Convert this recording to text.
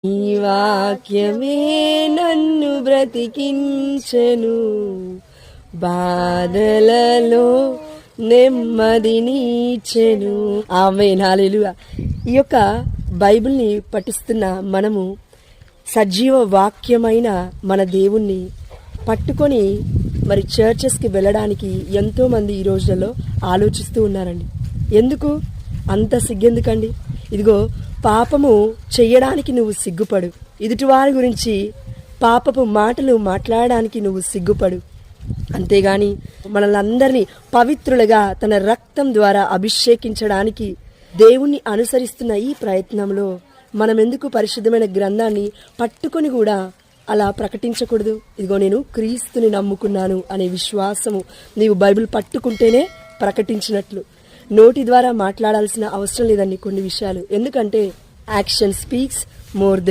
ఈ వాక్యమే నన్ను బ్రతికించెను, బాధలలో నెమ్మదినిచ్చెను. ఆమేన్, హల్లెలూయా. ఈ యొక్క బైబిల్ని పఠిస్తున్న మనము సజీవ వాక్యమైన మన దేవుణ్ణి పట్టుకొని మరి చర్చెస్కి వెళ్ళడానికి ఎంతోమంది ఈ రోజులలో ఆలోచిస్తూ ఉన్నారండి. ఎందుకు అంత సిగ్గెందుకండి? ఇదిగో, పాపము చెయ్యడానికి నువ్వు సిగ్గుపడు, ఎదుటివారి గురించి పాపపు మాటలు మాట్లాడడానికి నువ్వు సిగ్గుపడు. అంతేగాని మనల్ని అందరినీ పవిత్రులుగా తన రక్తం ద్వారా అభిషేకించడానికి దేవుణ్ణి అనుసరిస్తున్న ఈ ప్రయత్నంలో మనం ఎందుకు పరిశుద్ధమైన గ్రంథాన్ని పట్టుకొని కూడా అలా ప్రకటించకూడదు? ఇదిగో, నేను క్రీస్తుని నమ్ముకున్నాను అనే విశ్వాసము నీవు బైబిల్ పట్టుకుంటేనే ప్రకటించినట్లు. నోటి ద్వారా మాట్లాడాల్సిన అవసరం లేదండి కొన్ని విషయాలు. ఎందుకంటే యాక్షన్ స్పీక్స్ మోర్ దెన్